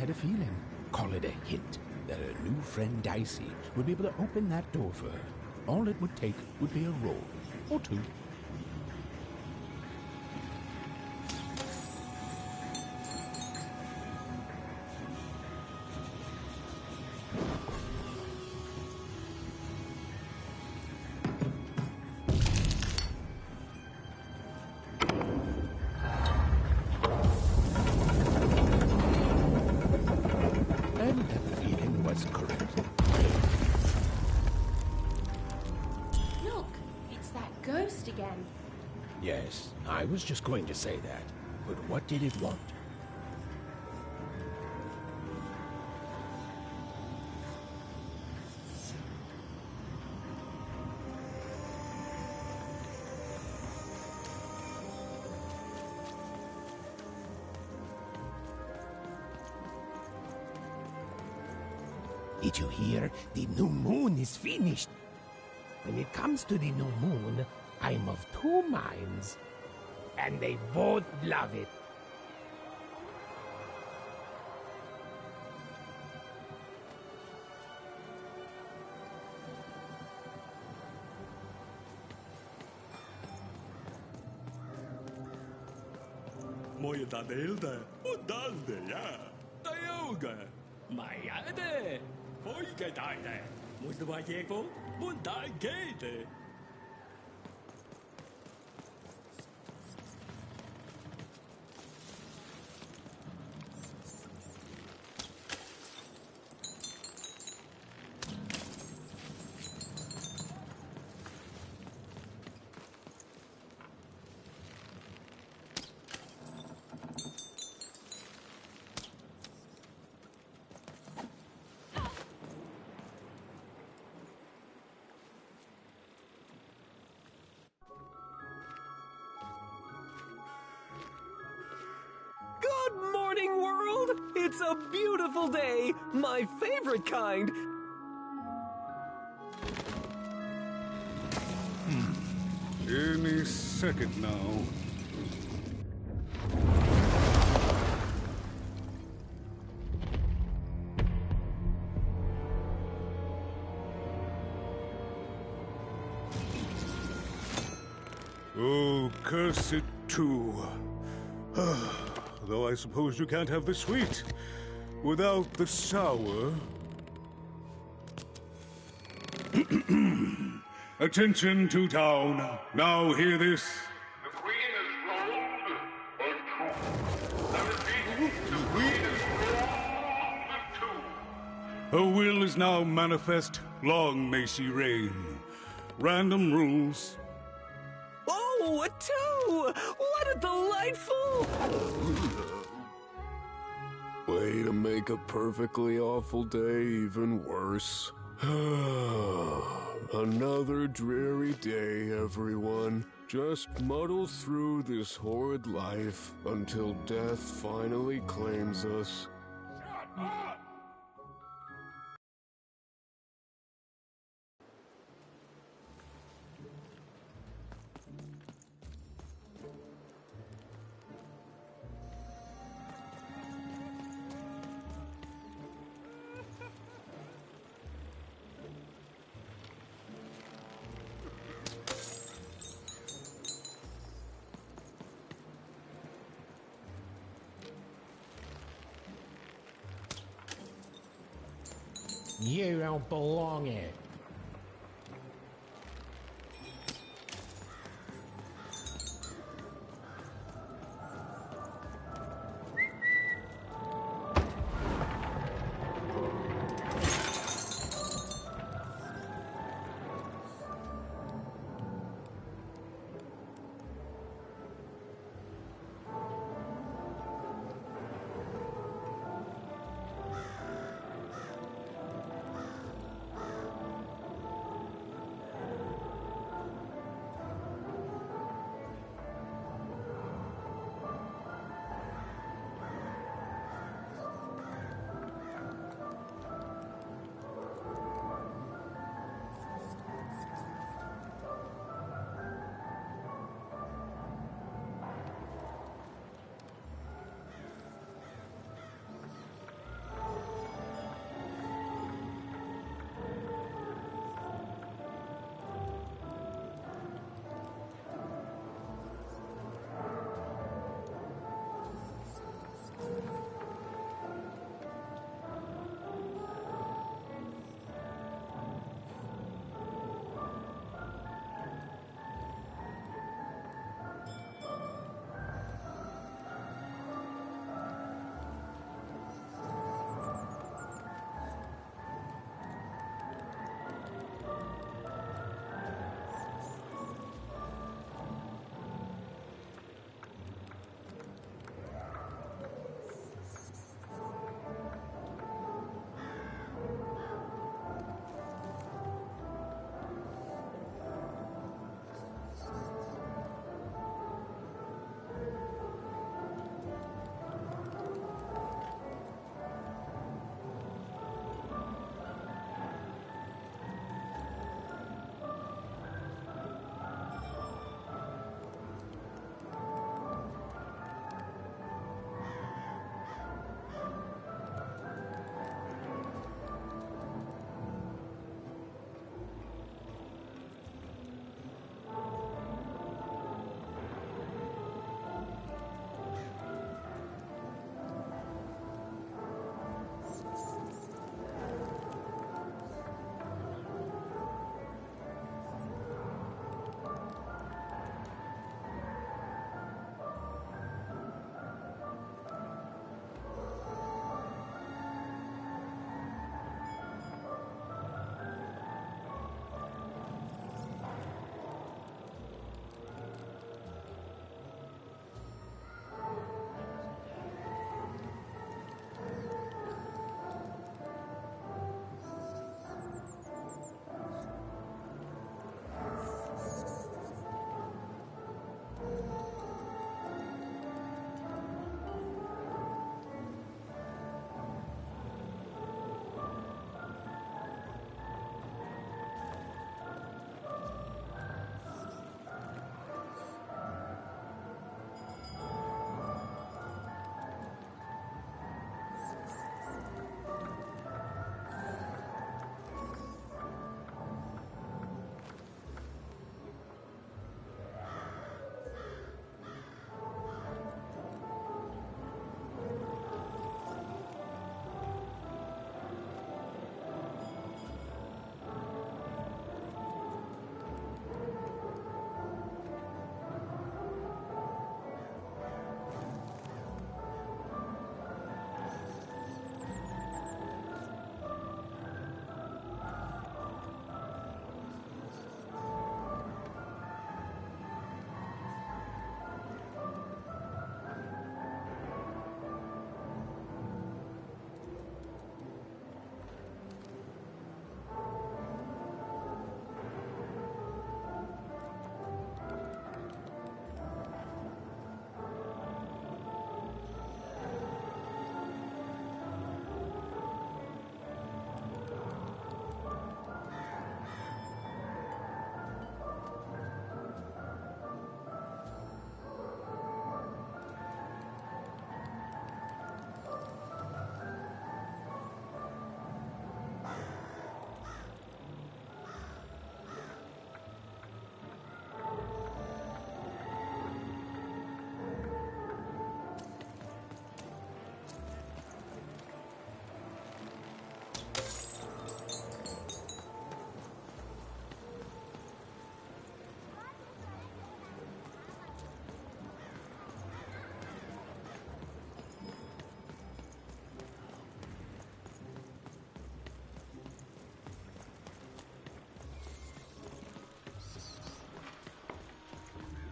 had a feeling, call it a hint, that her new friend Dicey would be able to open that door for her. All it would take would be a roll or two. Again. Yes, I was just going to say that. But what did it want? Did you hear? The new moon is finished. When it comes to the new moon, I'm of two minds, and they both love it. Moje tadeelde, udalde, ja. Tajoge, majade, Voigedeide, moest de wajeko, mundagete. Good morning, world! It's a beautiful day! My favorite kind! Any second now. Oh, curse it too. Though I suppose you can't have the sweet without the sour. Attention to town. Now hear this. The Queen is rolled or two. I repeat, the Queen is rolled or two. Her will is now manifest. Long may she reign. Random rules. Oh, a two! What a delightful... Way to make a perfectly awful day even worse. Another dreary day, everyone. Just muddle through this horrid life until death finally claims us. Shut up! You don't belong here.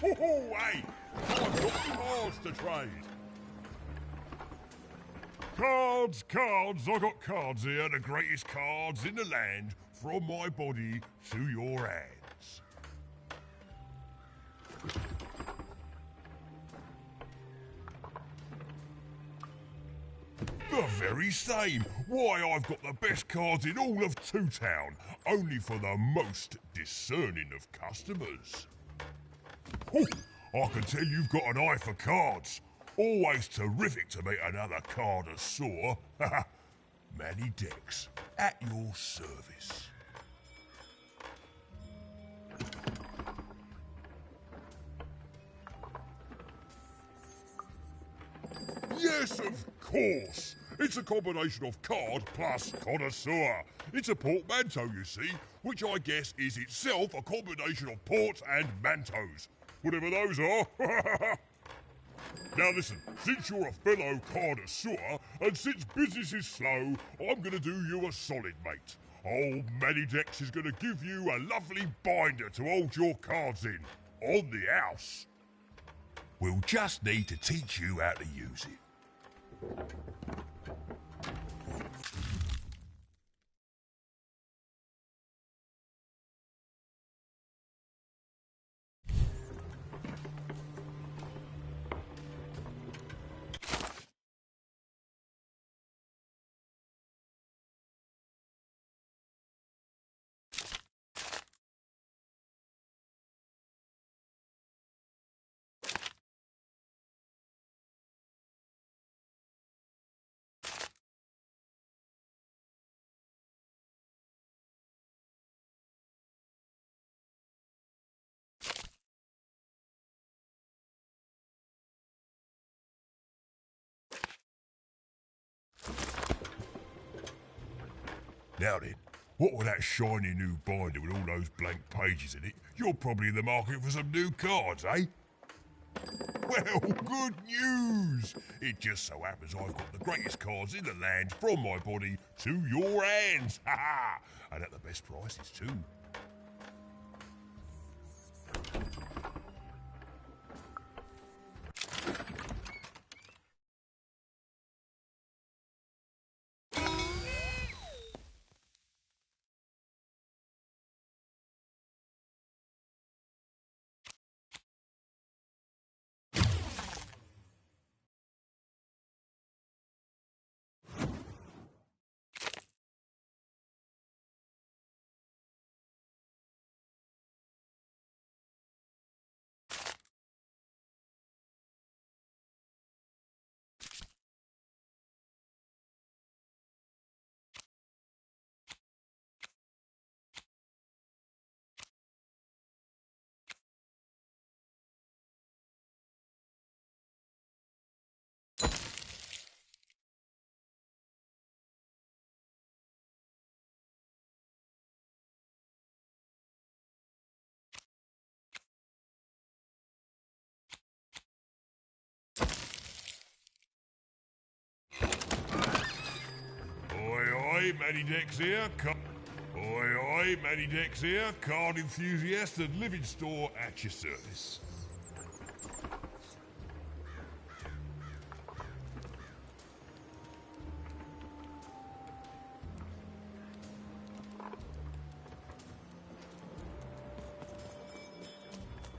Ho, hey! I've got cards to trade. Cards, cards, I got cards here, the greatest cards in the land, from my body to your hands. The very same. Why, I've got the best cards in all of Two Town, only for the most discerning of customers. Oh, I can tell you've got an eye for cards. Always terrific to meet another connoisseur. Manny Dex, at your service. Yes, of course. It's a combination of card plus connoisseur. It's a portmanteau, you see, which I guess is itself a combination of ports and mantos. Whatever those are. Now listen, since you're a fellow connoisseur, and since business is slow, I'm going to do you a solid, mate. Old Manny Dex is going to give you a lovely binder to hold your cards in, on the house. We'll just need to teach you how to use it. Now then, what with that shiny new binder with all those blank pages in it, you're probably in the market for some new cards, eh? Well, good news! It just so happens I've got the greatest cards in the land from my body to your hands, ha-ha! And at the best prices too. Oi, Manny Dex here. Oi, Manny Dex here. Card enthusiast and living store at your service.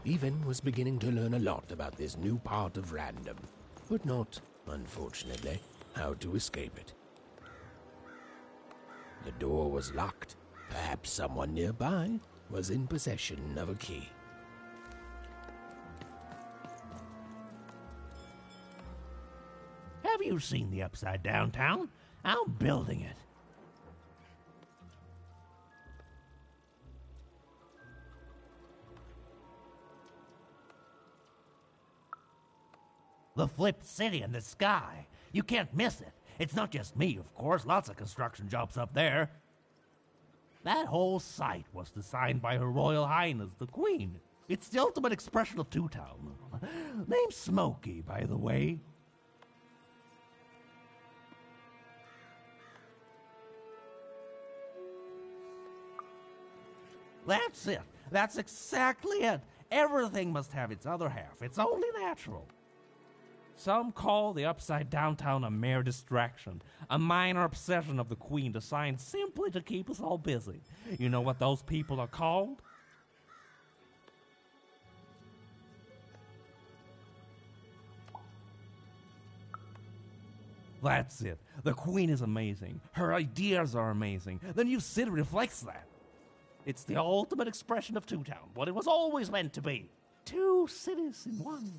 Even was beginning to learn a lot about this new part of Random, but not, unfortunately, how to escape it. The door was locked. Perhaps someone nearby was in possession of a key. Have you seen the Upside Down Town? I'm building it. The flipped city in the sky. You can't miss it. It's not just me, of course. Lots of construction jobs up there. That whole site was designed by Her Royal Highness, the Queen. It's the ultimate expression of Two Town. Name's Smokey, by the way. That's it. That's exactly it. Everything must have its other half. It's only natural. Some call the upside downtown a mere distraction, a minor obsession of the Queen designed simply to keep us all busy. You know what those people are called? That's it. The Queen is amazing. Her ideas are amazing. The new city reflects that. It's the ultimate expression of Two Town, what it was always meant to be. Two cities in one.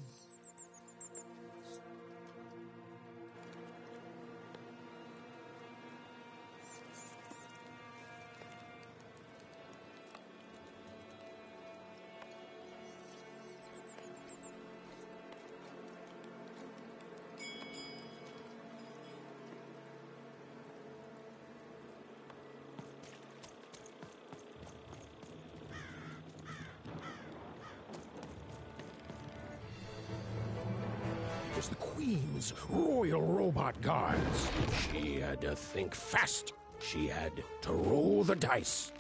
It's the Queen's Royal Robot Guards. She had to think fast. She had to roll the dice.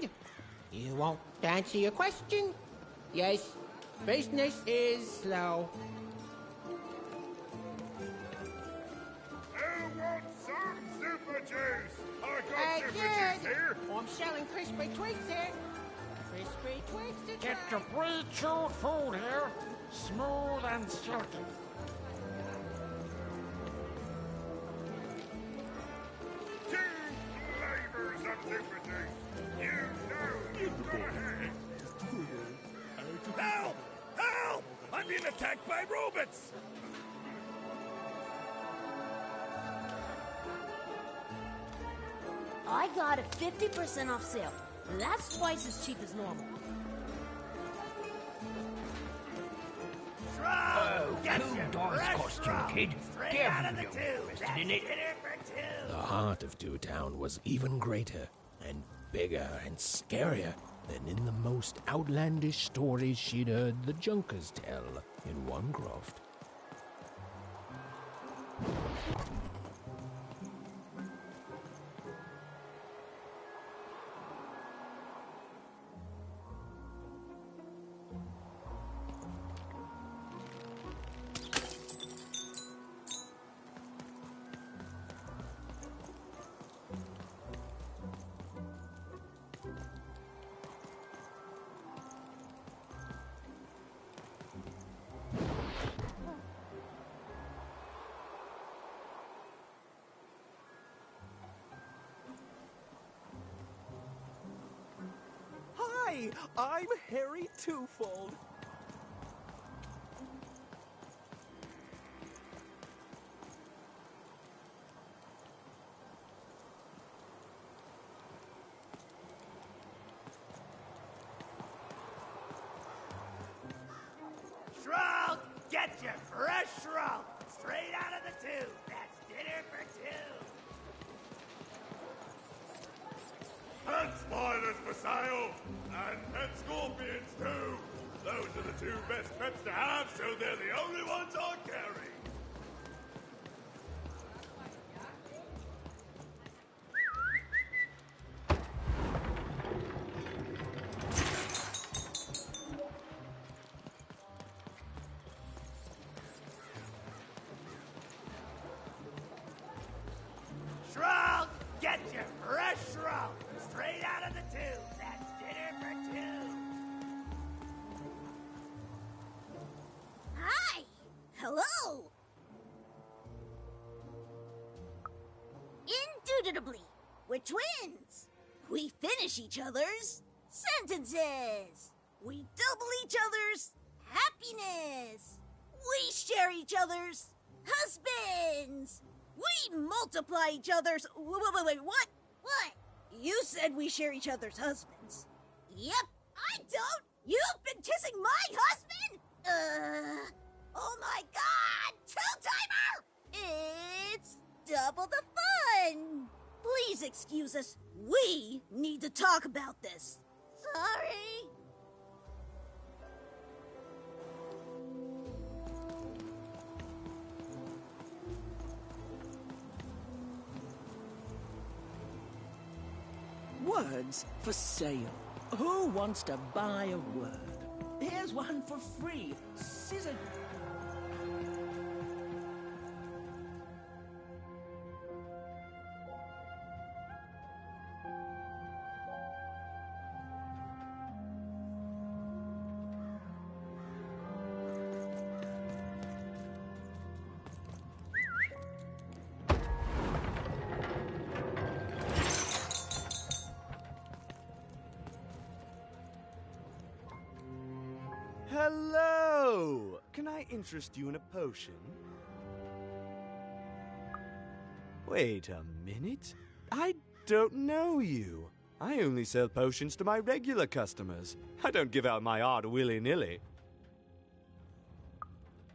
said. You won't answer your question? Yes, business is slow. Who wants some super juice? I got super juice here. I'm selling crispy twigs here. Crispy twigs to Get try. your pre-chewed food here, smooth and silky. Two flavors of super juice. You know what I hate. Help! Help! I'm being attacked by robots! I got a 50% off sale. That's twice as cheap as normal. Oh, cool Doris costume, kid. Damn, you're interested in it. The heart of Two Town was even greater and bigger and scarier than in the most outlandish stories she'd heard the Junkers tell in Onecroft. Hi, I'm Harry Twofold. Shroud! Get your fresh shroud! Straight out of the tube! That's dinner for two! Pet spiders for sale! And pet scorpions too! Those are the two best pets to have, so they're the only ones I carry! Shroud! Get your fresh shroud! Straight out of the tube! That's dinner for two! Hi! Hello! Indubitably, we're twins. We finish each other's sentences. We double each other's happiness. We share each other's husbands. We multiply each other's... Wait, what? What? You said we share each other's husbands. Yep, I don't. You've been kissing my husband? Oh my God! Two-timer! It's double the fun. Please excuse us. We need to talk about this. Sorry. Words for sale. Who wants to buy a word? Here's one for free. Scissor. Hello! Can I interest you in a potion? Wait a minute. I don't know you. I only sell potions to my regular customers. I don't give out my art willy-nilly.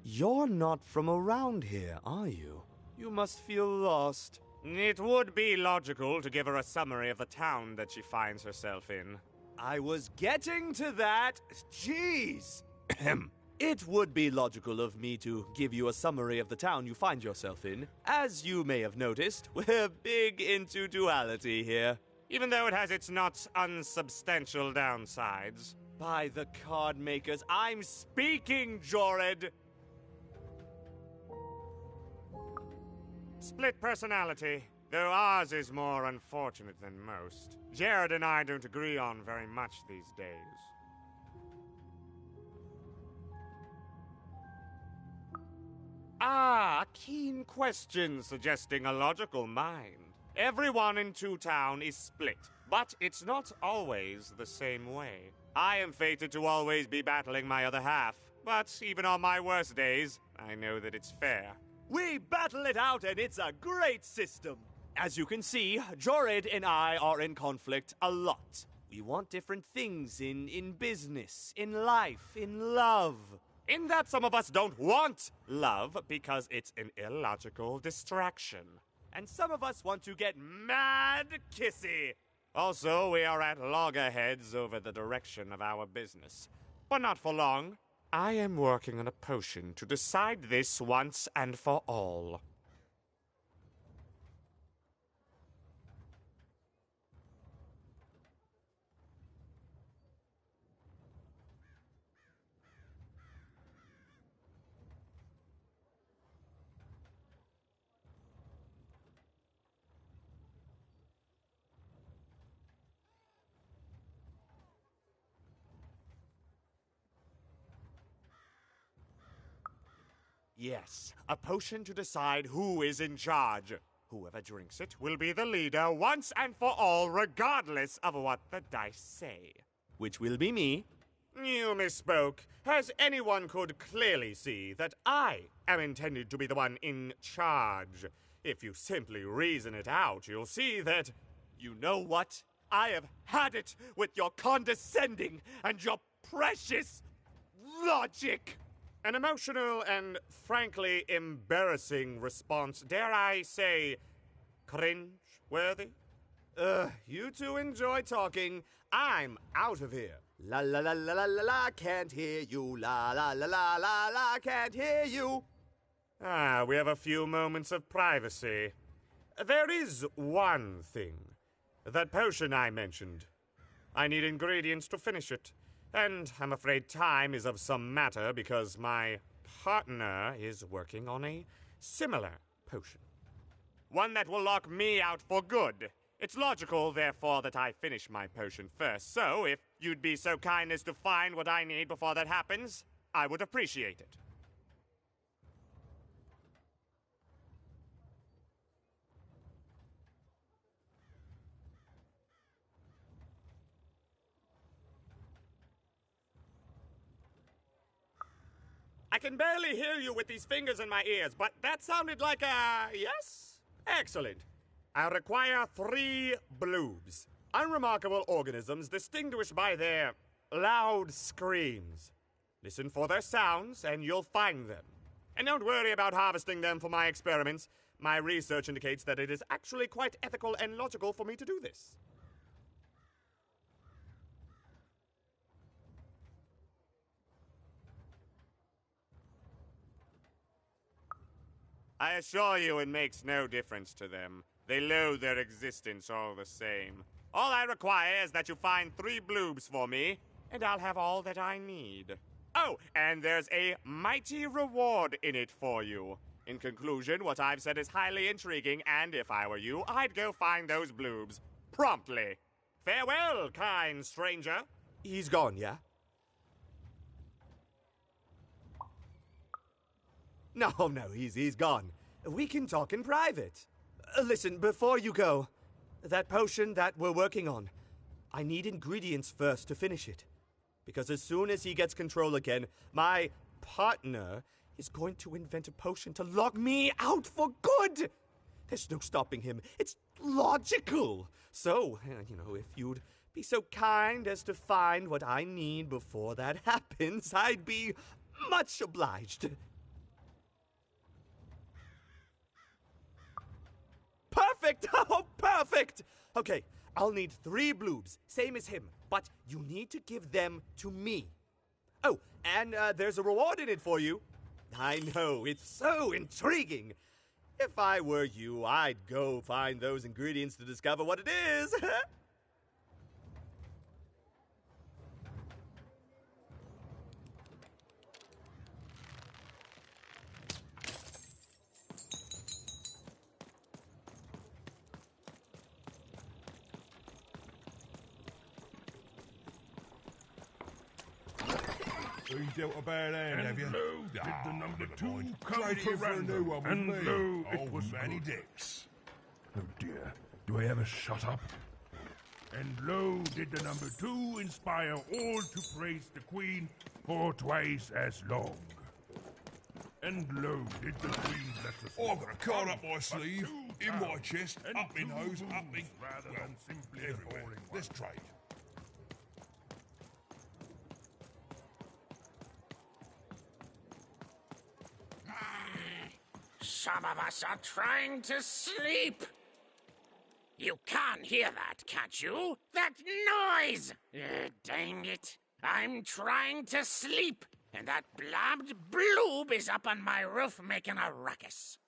You're not from around here, are you? You must feel lost. It would be logical to give her a summary of the town that she finds herself in. I was getting to that. Jeez! It would be logical of me to give you a summary of the town you find yourself in. As you may have noticed, we're big into duality here. even though it has its not unsubstantial downsides. By the card makers, I'm speaking, Jorid! Split personality, though ours is more unfortunate than most. Jared and I don't agree on very much these days. Ah, a keen question suggesting a logical mind. Everyone in Two Town is split, but it's not always the same way. I am fated to always be battling my other half, but even on my worst days, I know that it's fair. We battle it out, and it's a great system. As you can see, Jorid and I are in conflict a lot. We want different things in business, in life, in love. In that some of us don't want love because it's an illogical distraction. And some of us want to get mad kissy. Also, we are at loggerheads over the direction of our business. But not for long. I am working on a potion to decide this once and for all. Yes, a potion to decide who is in charge. Whoever drinks it will be the leader once and for all, regardless of what the dice say. Which will be me. You misspoke, as anyone could clearly see that I am intended to be the one in charge. If you simply reason it out, you'll see that... You know what? I have had it with your condescending and your precious logic. An emotional and, frankly, embarrassing response, dare I say, cringe-worthy? You two enjoy talking. I'm out of here. La la la la la la la, can't hear you. La la la la la la, can't hear you. Ah, we have a few moments of privacy. There is one thing. That potion I mentioned. I need ingredients to finish it. And I'm afraid time is of some matter because my partner is working on a similar potion. One that will lock me out for good. It's logical, therefore, that I finish my potion first. So, if you'd be so kind as to find what I need before that happens, I would appreciate it. I can barely hear you with these fingers in my ears, but that sounded like a yes? Excellent. I require 3 bloobs. Unremarkable organisms distinguished by their loud screams. Listen for their sounds, and you'll find them. And don't worry about harvesting them for my experiments. My research indicates that it is actually quite ethical and logical for me to do this. I assure you it makes no difference to them. They loathe their existence all the same. All I require is that you find 3 bloobs for me, and I'll have all that I need. Oh, and there's a mighty reward in it for you. In conclusion, what I've said is highly intriguing, and if I were you, I'd go find those bloobs. Promptly. Farewell, kind stranger. He's gone, yeah? No, he's gone. We can talk in private. Listen, before you go, that potion that we're working on, I need ingredients first to finish it. Because as soon as he gets control again, my partner is going to invent a potion to lock me out for good. There's no stopping him. It's logical. So, if you'd be so kind as to find what I need before that happens, I'd be much obliged. Perfect! Oh, perfect! Okay, I'll need 3 bloobs, same as him, but you need to give them to me. Oh, and there's a reward in it for you. I know, it's so intriguing. If I were you, I'd go find those ingredients to discover what it is. been dealt a bad hand, have you? And lo, did the number never 2 mind. come Trade to it in for a new Ramdom, one with and me. lo, it Old was Manny good. Dix. Oh dear, do I ever shut up? And lo, did the number 2 inspire all to praise the Queen for twice as long. And lo, did the Queen bless us? I've got a card up my sleeve, in my chest, up my nose, up my... rather well, than simply everywhere. falling Let's trade. Some of us are trying to sleep. You can't hear that, can't you? That noise! Dang it. I'm trying to sleep, and that blabbed bloob is up on my roof making a ruckus.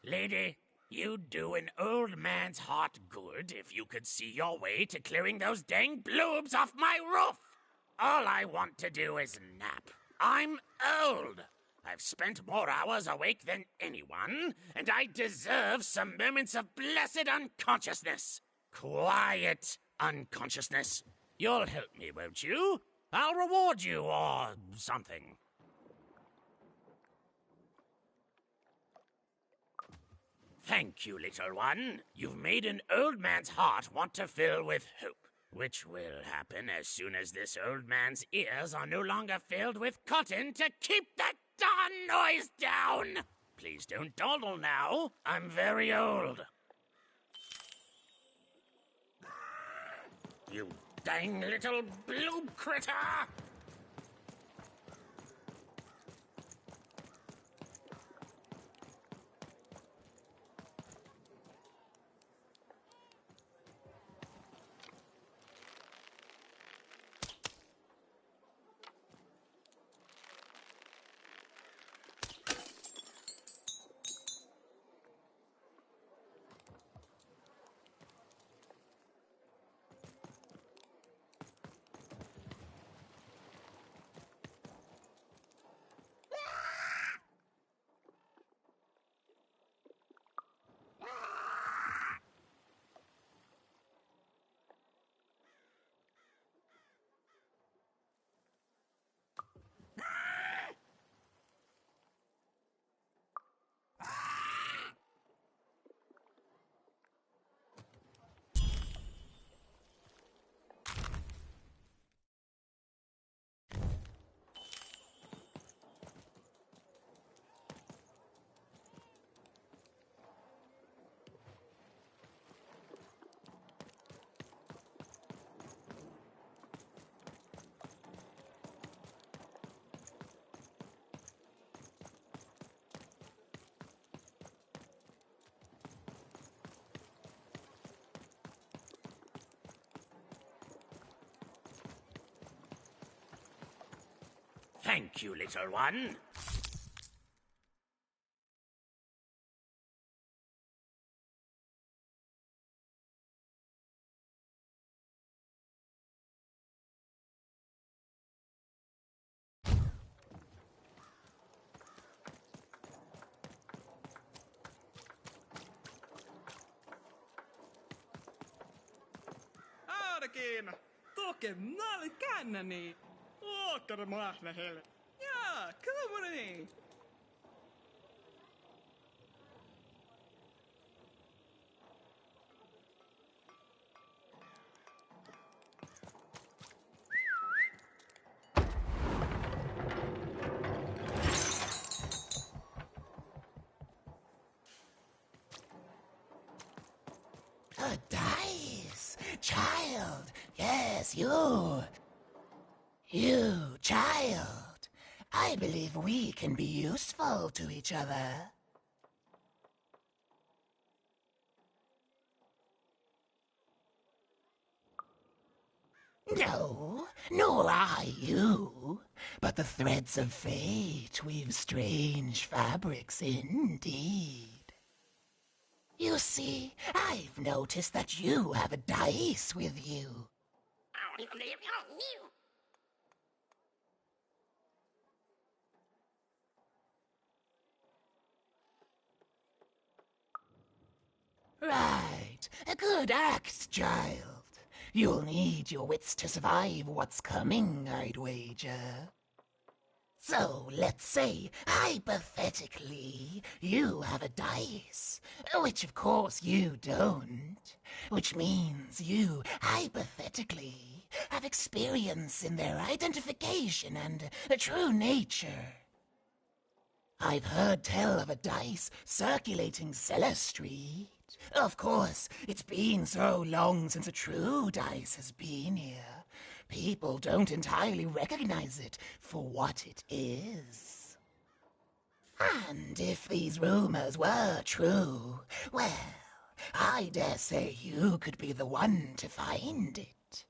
Lady, you'd do an old man's heart good if you could see your way to clearing those dang bloobs off my roof. All I want to do is nap. I'm old. I've spent more hours awake than anyone, and I deserve some moments of blessed unconsciousness. Quiet unconsciousness. You'll help me, won't you? I'll reward you or something. Thank you, little one. You've made an old man's heart want to fill with hope, which will happen as soon as this old man's ears are no longer filled with cotton to keep that darn noise down. Please don't dawdle now. I'm very old. You dang little blue critter! Thank you, little one. Ainakin! Toke nali kännäni! Åker mahna helle! Ja, kumuni! A dice! Child! Yes, you! You, child! I believe we can be useful to each other. No, nor I you. But the threads of fate weave strange fabrics indeed. You see, I've noticed that you have a dice with you. Right. A good act, child. You'll need your wits to survive what's coming, I'd wager. So, let's say, hypothetically, you have a dice, which of course you don't, which means you, hypothetically, have experience in their identification and true nature. I've heard tell of a dice circulating Cellar Street. Of course, it's been so long since a true dice has been here. People don't entirely recognize it for what it is. And if these rumors were true, well, I dare say you could be the one to find it.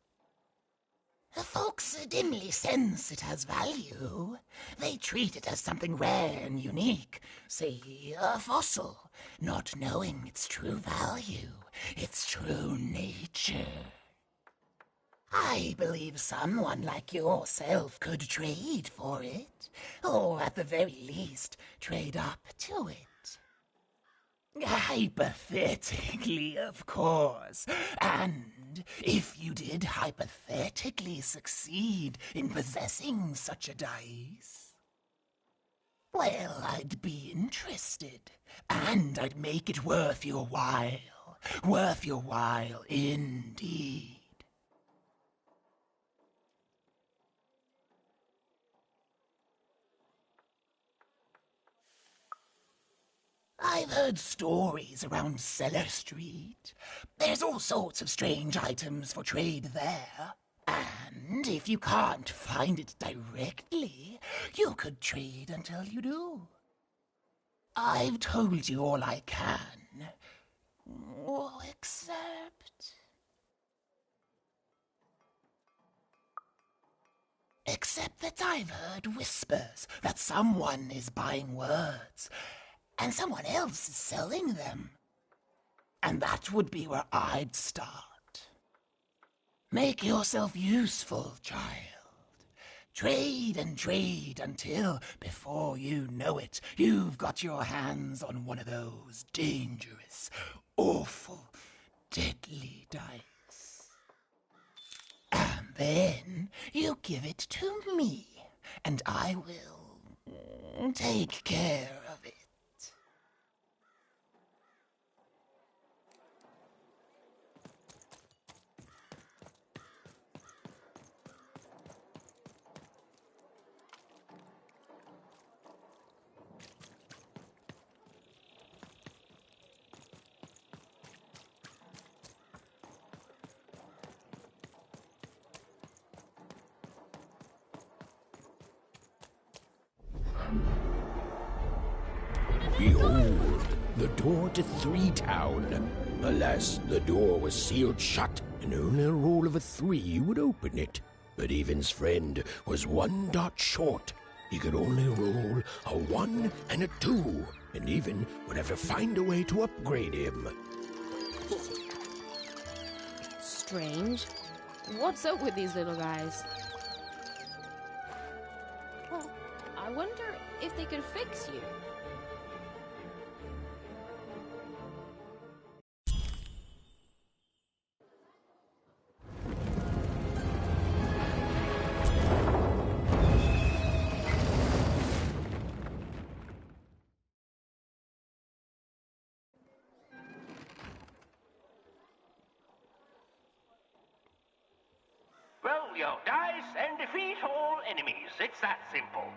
Folks dimly sense it has value. They treat it as something rare and unique, say a fossil, not knowing its true value, its true nature. I believe someone like yourself could trade for it, or at the very least, trade up to it. Hypothetically, of course. And if you did hypothetically succeed in possessing such a dice, well, I'd be interested, and I'd make it worth your while. Worth your while indeed. I've heard stories around Cellar Street. There's all sorts of strange items for trade there. And if you can't find it directly, you could trade until you do. I've told you all I can. Oh, Except that I've heard whispers that someone is buying words, and someone else is selling them. And that would be where I'd start. Make yourself useful, child. Trade and trade until, before you know it, you've got your hands on one of those dangerous, awful, deadly dice. And then you give it to me, and I will take care of it. Behold, the door to Three Town. Alas, the door was sealed shut, and only a roll of a 3 would open it. But Evan's friend was 1 dot short. He could only roll a 1 and a 2, and Even would have to find a way to upgrade him. Strange. What's up with these little guys? Well, I wonder if they could fix you. Roll your dice and defeat all enemies. It's that simple.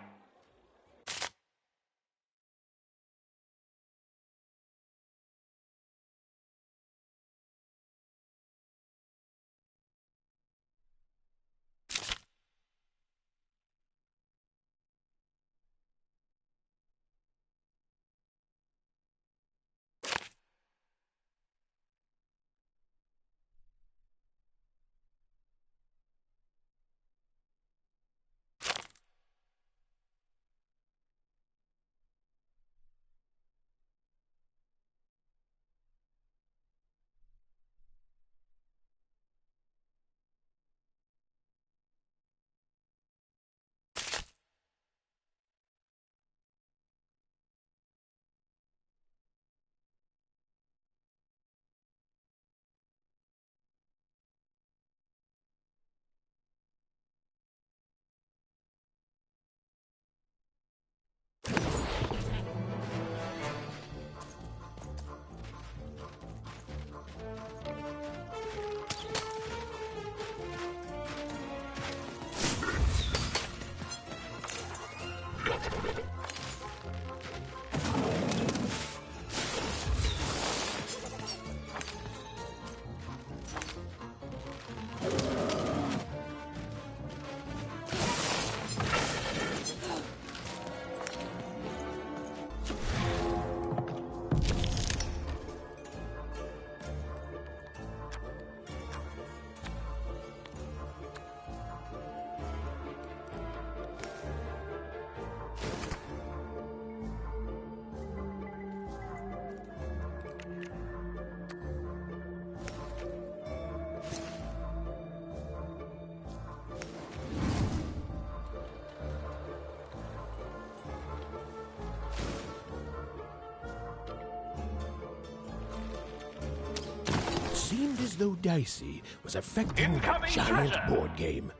seemed as though Dicey was affecting the Incoming giant treasure! board game.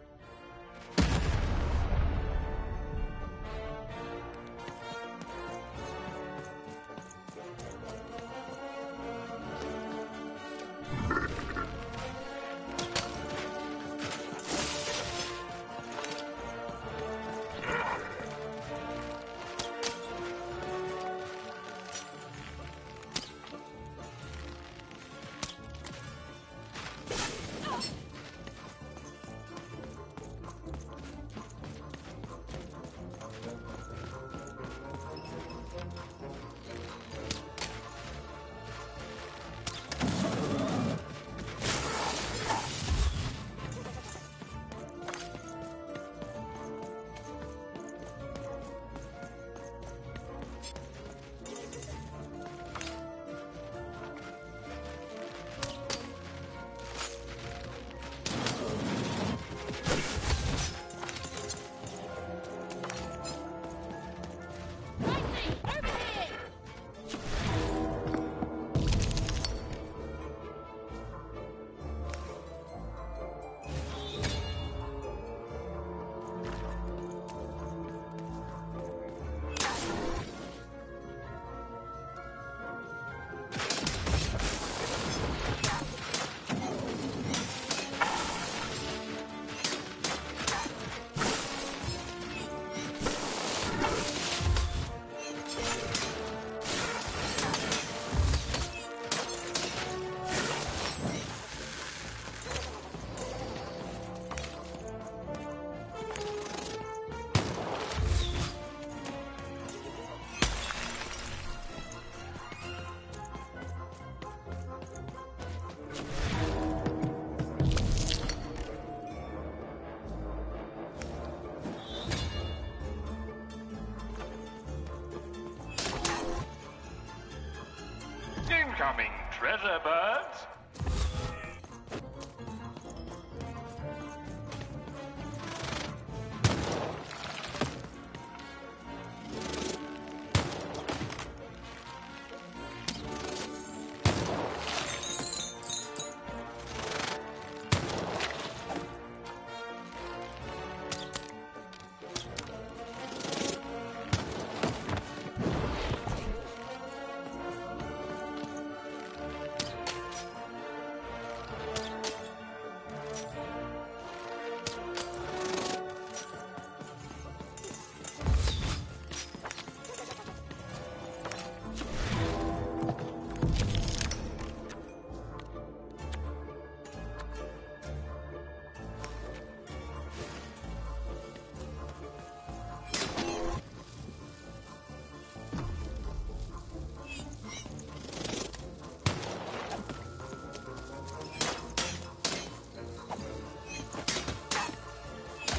Incoming treasure birds!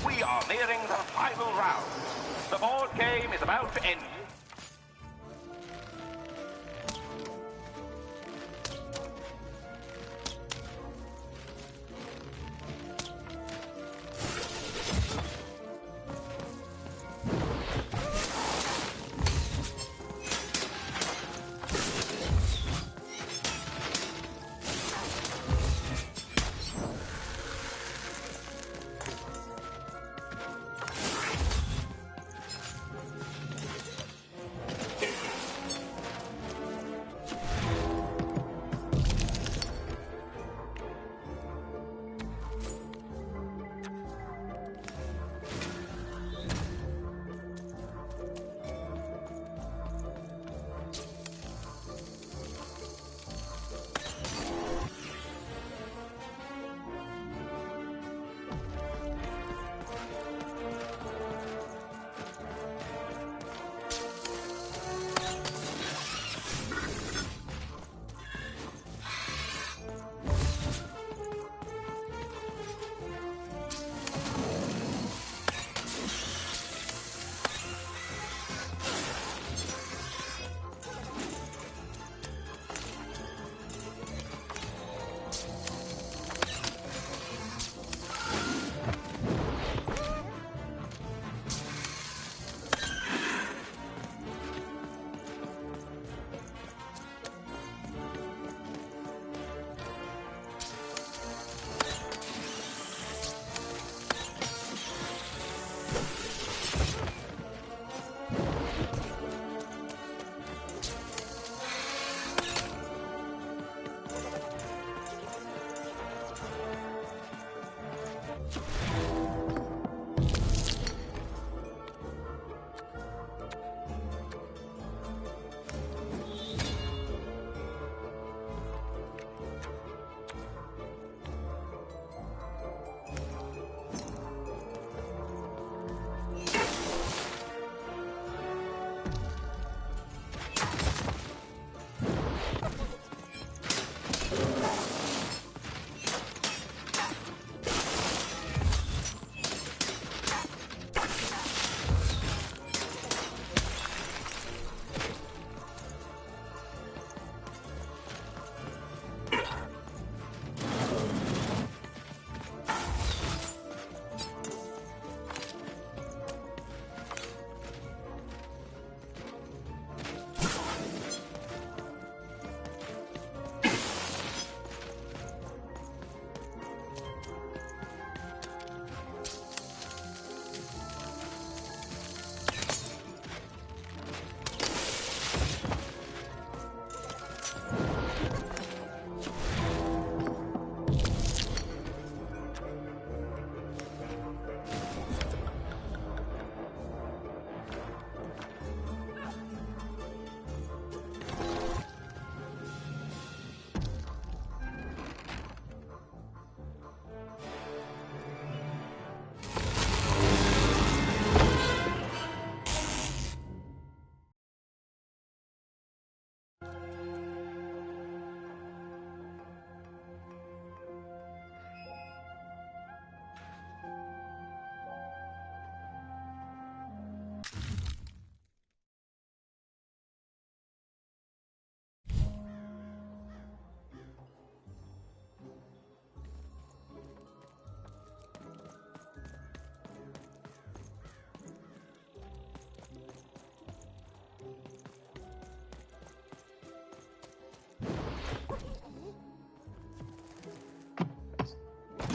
We are nearing the final round. The board game is about to end.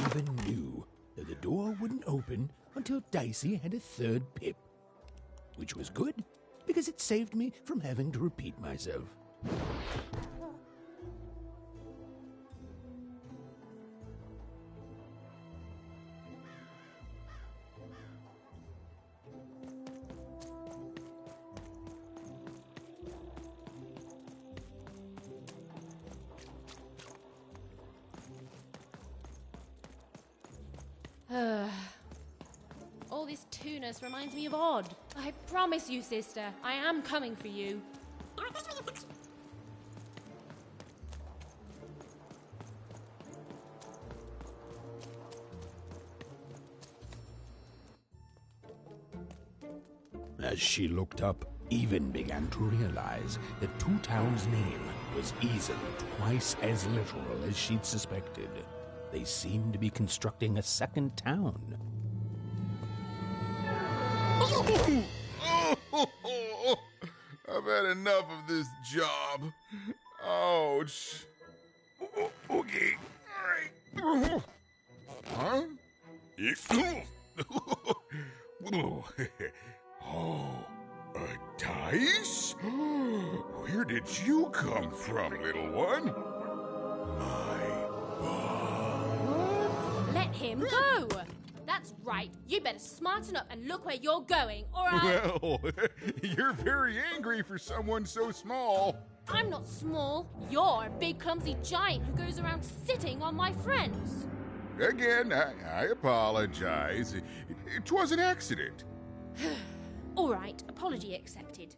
even knew that the door wouldn't open until Dicey had a third pip. Which was good, because it saved me from having to repeat myself. All this tunus reminds me of Odd. I promise you, sister, I am coming for you. As she looked up, Even began to realize that Two Town's name was easily twice as literal as she'd suspected. They seemed to be constructing a second town. I've had enough of this job. Ouch. Okay. All right. Huh? Oh, a dice? Where did you come from, little one? Let him go! That's right. You better smarten up and look where you're going, or Well, you're very angry for someone so small. I'm not small. You're a big, clumsy giant who goes around sitting on my friends. Again, I apologize. It was an accident. All right, apology accepted.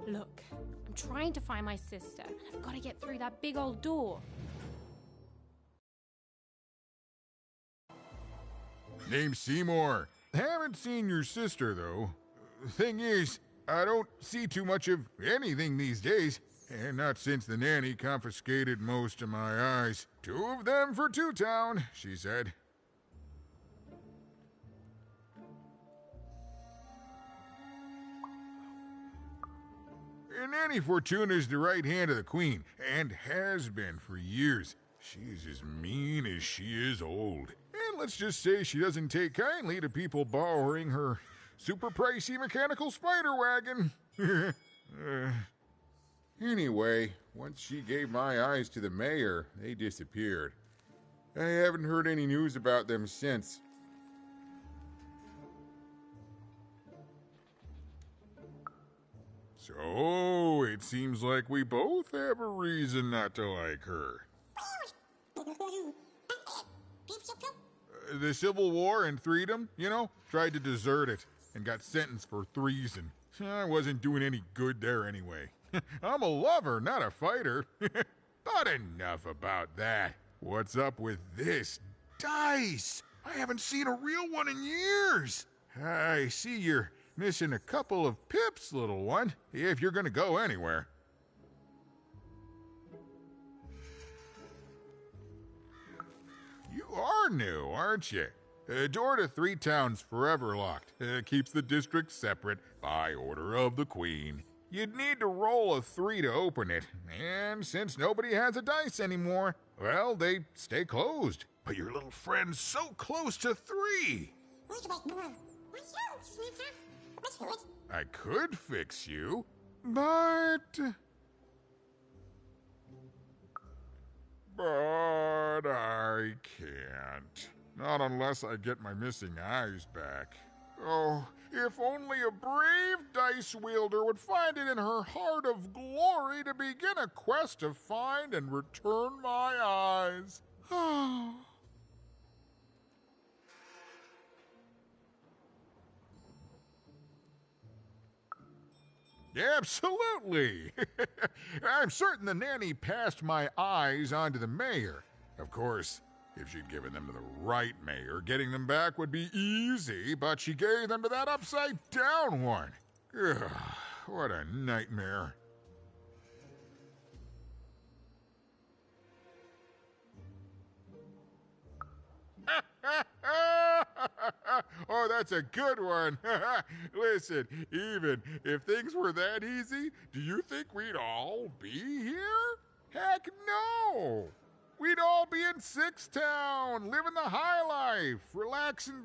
Look, I'm trying to find my sister. I've got to get through that big old door. Name's Seymour. Haven't seen your sister, though. Thing is, I don't see too much of anything these days. And not since the nanny confiscated most of my eyes. 2 of them for Two Town, she said. And Nanny Fortuna's the right hand of the Queen, and has been for years. She's as mean as she is old. And let's just say she doesn't take kindly to people borrowing her super pricey mechanical spider wagon. Anyway, once she gave my eyes to the mayor, they disappeared. I haven't heard any news about them since. So, it seems like we both have a reason not to like her. The Civil War and Freedom, tried to desert it and got sentenced for treason. I wasn't doing any good there anyway. I'm a lover, not a fighter. But enough about that. What's up with this dice? I haven't seen a real one in years. I see you're missing a couple of pips, little one, if you're gonna go anywhere. You are new, aren't you? Door to Three Town's forever locked. Keeps the district separate by order of the Queen. You'd need to roll a 3 to open it, and since nobody has a dice anymore, well, they stay closed. But your little friend's so close to 3. I could fix you, but I can't. Not unless I get my missing eyes back. Oh, if only a brave dice wielder would find it in her heart of glory to begin a quest to find and return my eyes. Absolutely. I'm certain the nanny passed my eyes on to the mayor. Of course, if she'd given them to the right mayor, getting them back would be easy, but she gave them to that upside-down one. Ugh, what a nightmare. Oh, that's a good one. Listen, even if things were that easy, do you think we'd all be here? Heck no! we'd all be in Six Town, living the high life, relaxing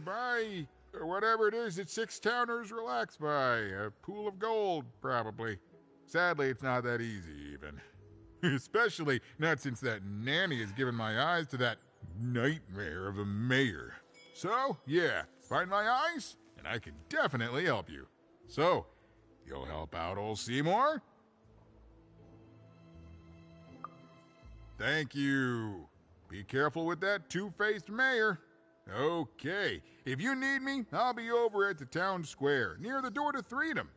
by whatever it is that Six Towners relax by. A pool of gold, probably. Sadly, it's not that easy, even. Especially not since that nanny has given my eyes to that nightmare of a mayor. So, yeah, find my eyes, and I can definitely help you. So, you'll help out old Seymour? Thank you. Be careful with that two-faced mayor. Okay, if you need me, I'll be over at the town square, near the door to Freedom.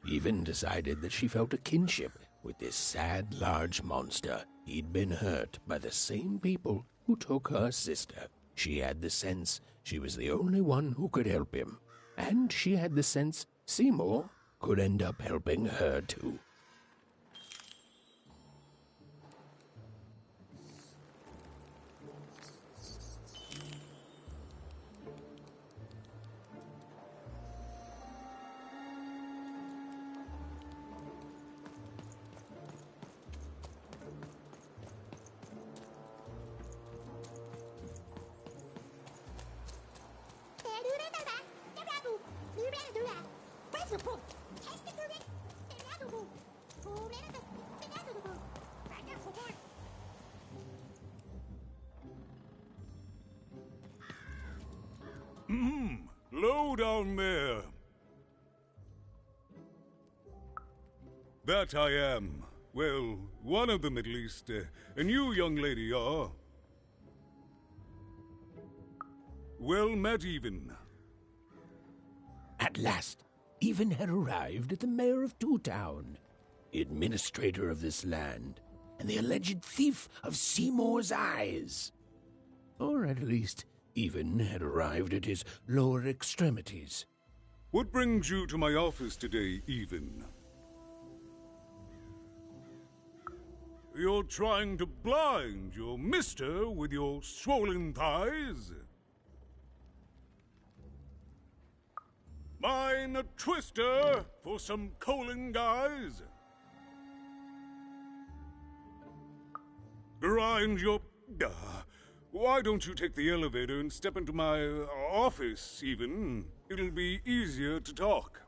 Even decided that she felt a kinship with this sad, large monster. He'd been hurt by the same people who took her sister. She had the sense she was the only one who could help him. And she had the sense Seymour could end up helping her too. Low down there. That I am. Well, one of them at least. And you, young lady, are? Well met, even. At last, Even had arrived at the mayor of Two Town, the administrator of this land, and the alleged thief of Seymour's eyes. Or at least, Even had arrived at his lower extremities. What brings you to my office today, Even? You're trying to blind your mister with your swollen thighs? Mine a twister for some coaling guys? Grind your... why don't you take the elevator and step into my office, Even? It'll be easier to talk.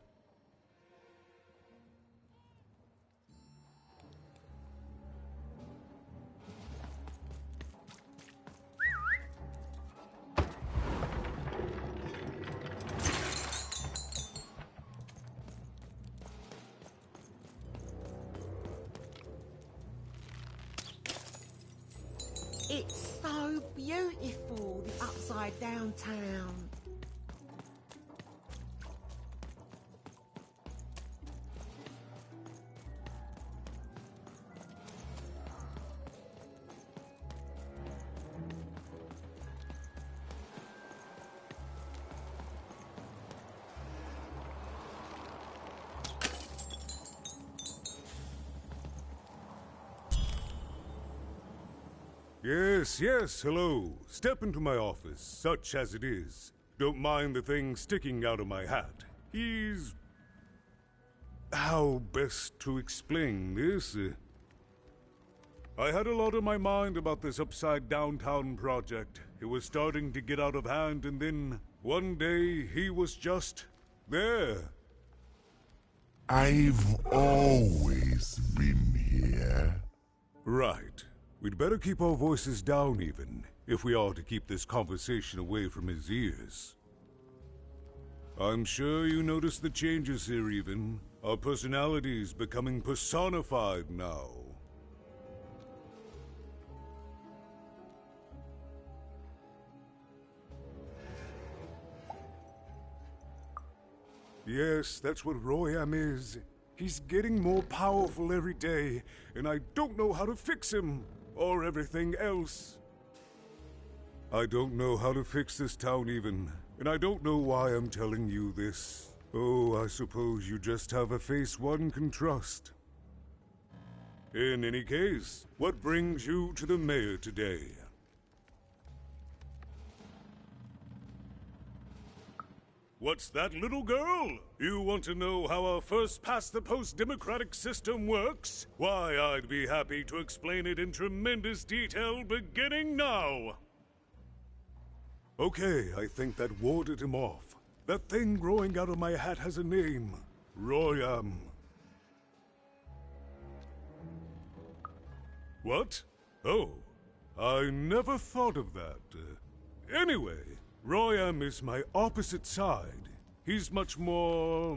It's so beautiful, the upside down town. Yes, hello. Step into my office, such as it is. Don't mind the thing sticking out of my hat. He's... how best to explain this? I had a lot on my mind about this upside downtown project. It was starting to get out of hand, and then one day he was just there. I've always been here. Right. We'd better keep our voices down, Even, if we are to keep this conversation away from his ears. I'm sure you noticed the changes here, Even. Our personalities becoming personified now. Yes, that's what Royam is. He's getting more powerful every day, and I don't know how to fix him. Or everything else. I don't know how to fix this town, Even, and I don't know why I'm telling you this. Oh, I suppose you just have a face one can trust. In any case, what brings you to the mayor today? What's that, little girl? You want to know how our first-past-the-post democratic system works? Why, I'd be happy to explain it in tremendous detail beginning now. Okay, I think that warded him off. That thing growing out of my hat has a name. Royam. What? Oh, I never thought of that. Anyway, Royam is my opposite side. He's much more,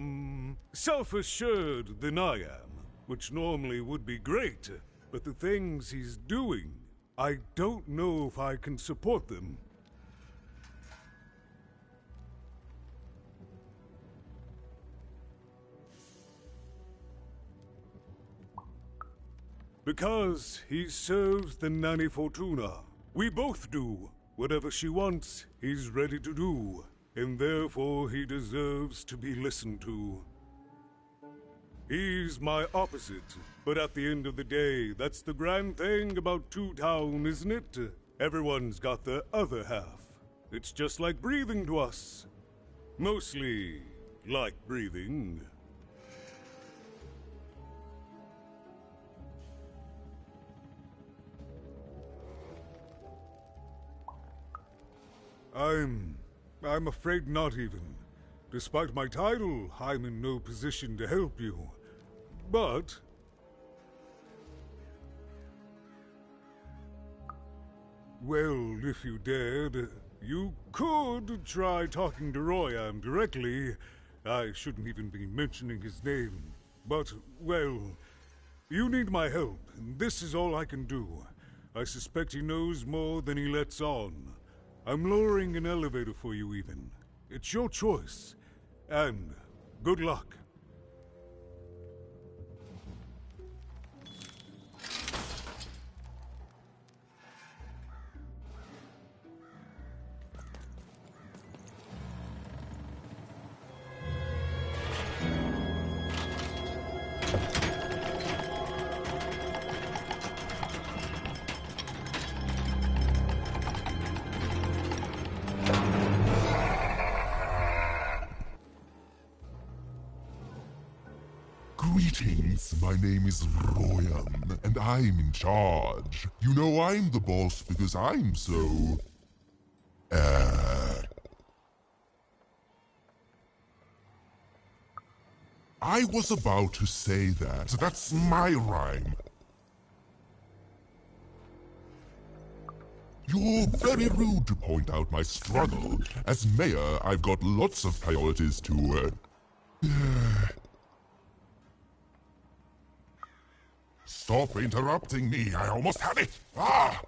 self-assured than I am, which normally would be great, but the things he's doing, I don't know if I can support them. Because he serves the Nanny Fortuna. We both do. Whatever she wants, he's ready to do. And therefore he deserves to be listened to. He's my opposite. But at the end of the day, that's the grand thing about Two Town, isn't it? Everyone's got the other half. It's just like breathing to us. Mostly like breathing. I'm afraid not even. Despite my title, I'm in no position to help you. But... well, if you dared, you could try talking to Royam directly. I shouldn't even be mentioning his name. But, well, you need my help, and this is all I can do. I suspect he knows more than he lets on. I'm lowering an elevator for you, even. It's your choice. And good luck. Greetings, my name is Royam, and I'm in charge. You know I'm the boss because I'm so... I was about to say that. That's my rhyme. You're very rude to point out my struggle. As mayor, I've got lots of priorities to, Stop interrupting me. I almost had it. Ah!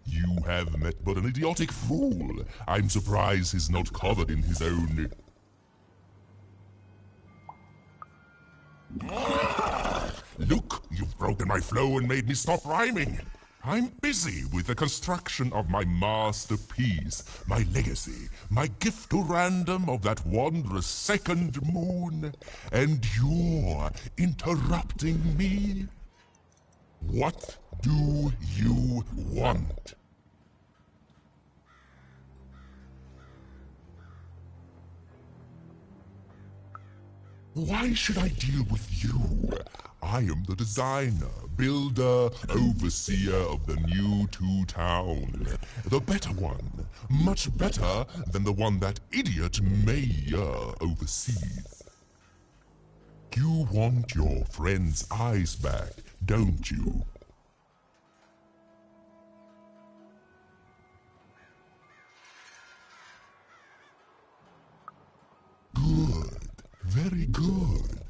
You have met but an idiotic fool. I'm surprised he's not covered in his own... Look, you've broken my flow and made me stop rhyming. I'm busy with the construction of my masterpiece, my legacy, my gift to Random of that wondrous second moon, and you're interrupting me? What do you want? Why should I deal with you? I am the designer, builder, overseer of the new Two Town. The better one. Much better than the one that idiot mayor oversees. You want your friend's eyes back, don't you? Good. Very good.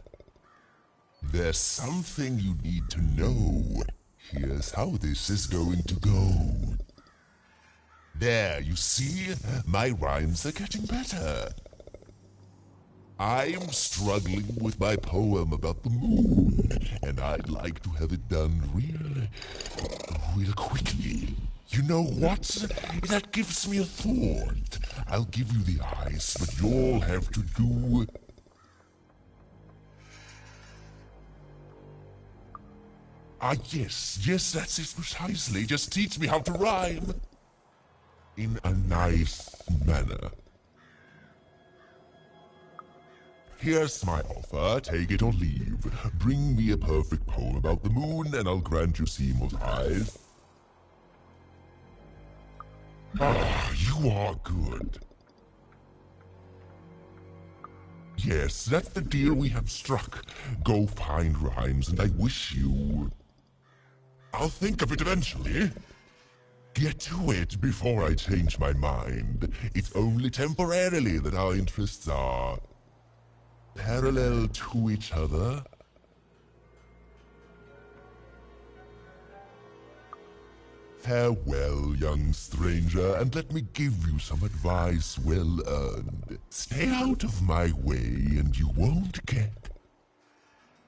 There's something you need to know. Here's how this is going to go. There, you see? My rhymes are getting better. I'm struggling with my poem about the moon, and I'd like to have it done real quickly. You know what? That gives me a thought. I'll give you the eyes, but you'll have to do... Ah, yes, that's it precisely. Just teach me how to rhyme. In a nice manner. Here's my offer, take it or leave. Bring me a perfect poem about the moon, and I'll grant you Seymour's eyes. Ah, you are good. Yes, that's the deal we have struck. Go find rhymes, and I wish you... I'll think of it eventually. Get to it before I change my mind. It's only temporarily that our interests are... parallel to each other. Farewell, young stranger, and let me give you some advice well earned. Stay out of my way, and you won't get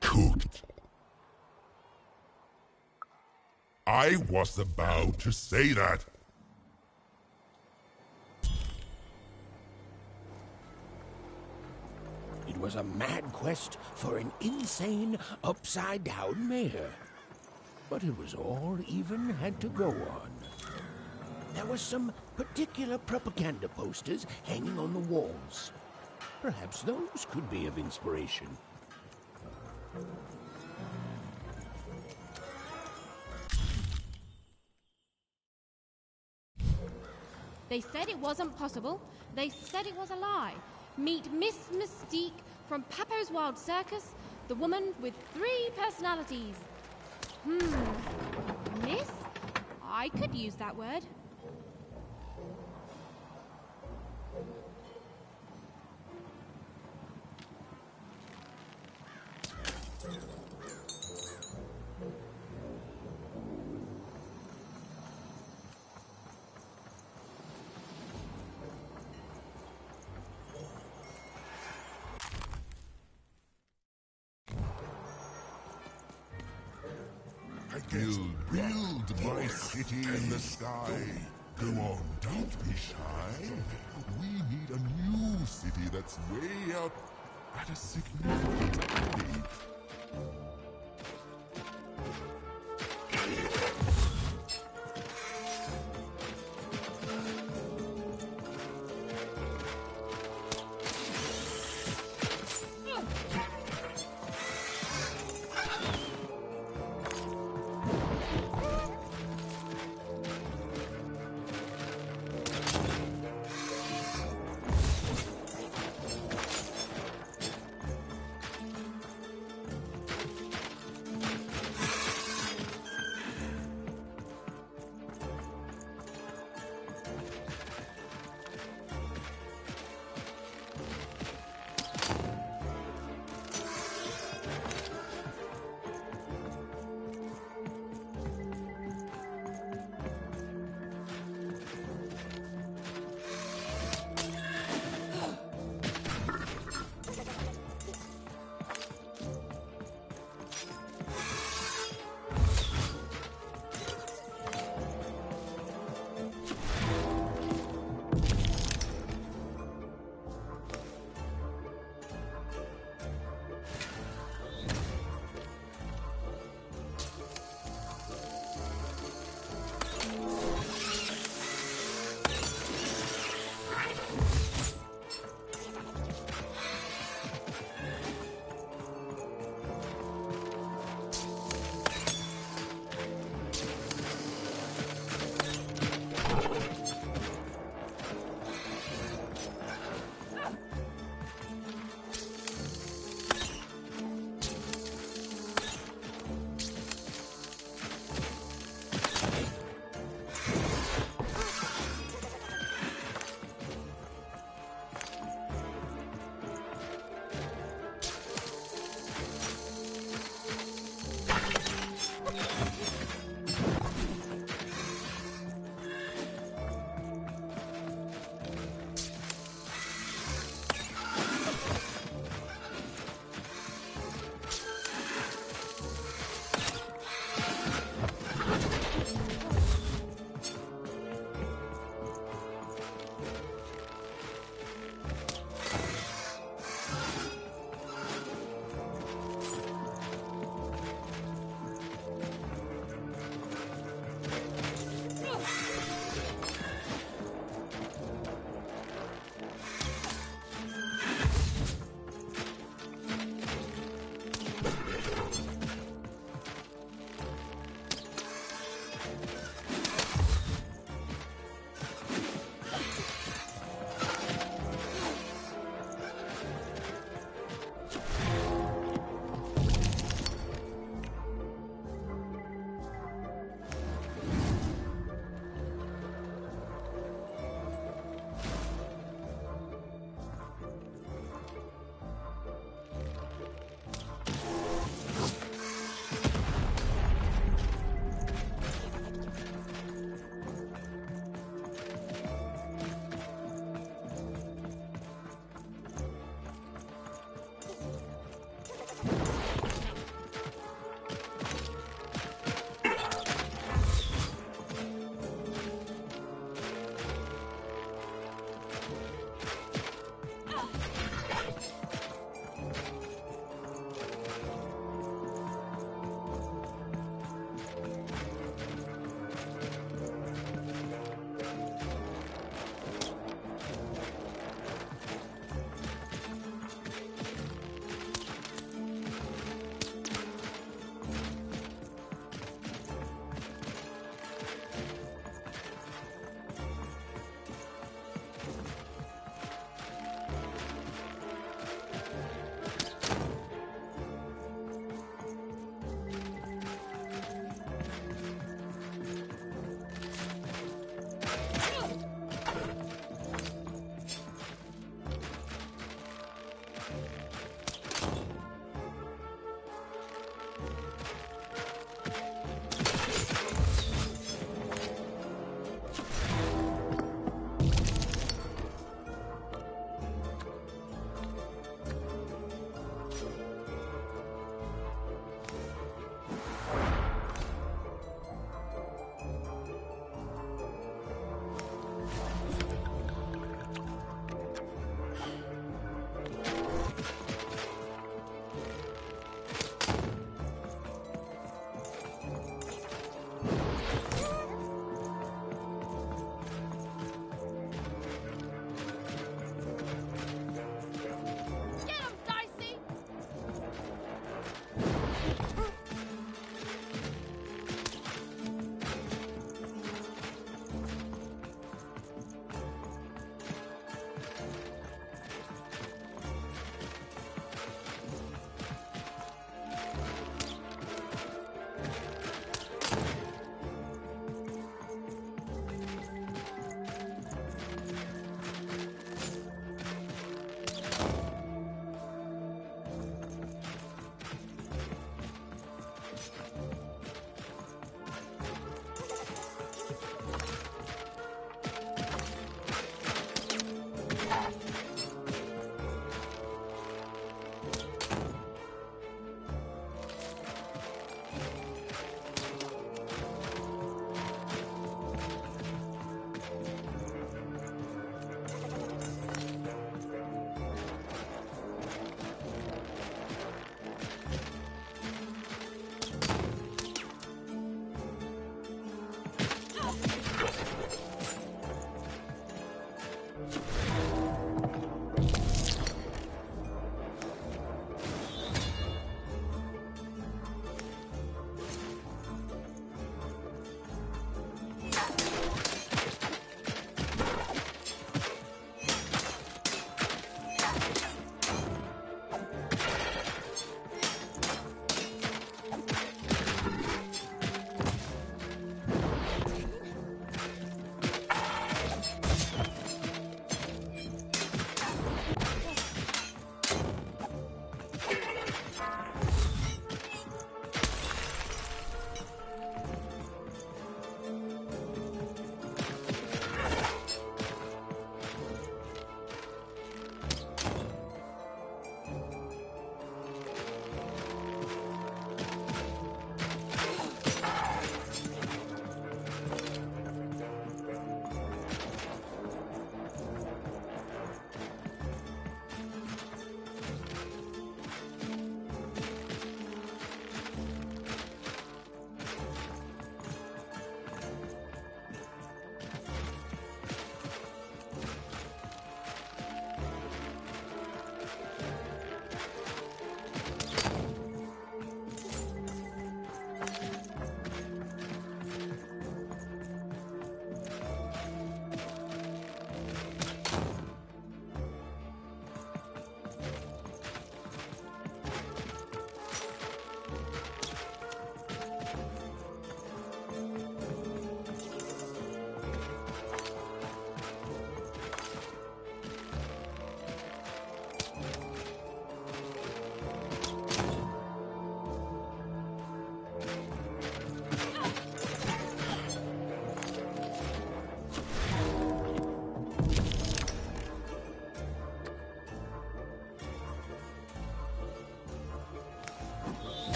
cooked. I was about to say that. It was a mad quest for an insane, upside-down mayor. But it was all even had to go on. There were some particular propaganda posters hanging on the walls. Perhaps those could be of inspiration. They said it wasn't possible. They said it was a lie. Meet Miss Mystique from Papo's Wild Circus, the woman with 3 personalities. Miss? I could use that word. Build my city in the sky. Go on, don't be shy. We need a new city that's way up at a significant height.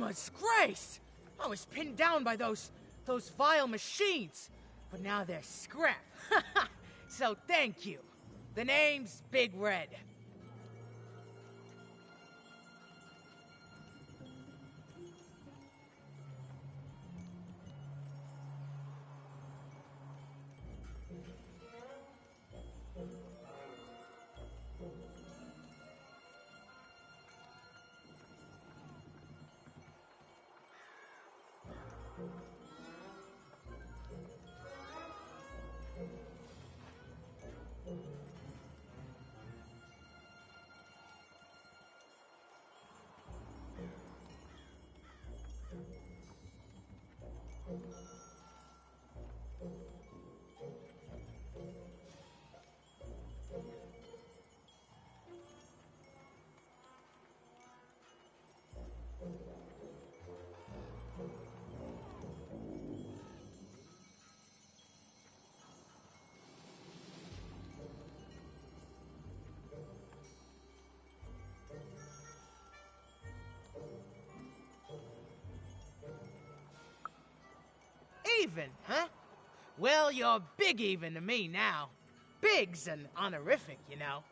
God's grace! I was pinned down by those vile machines, but now they're scrap. So thank you. The name's Big Red. Even, huh? Well, you're big even to me now. Big's an honorific, you know.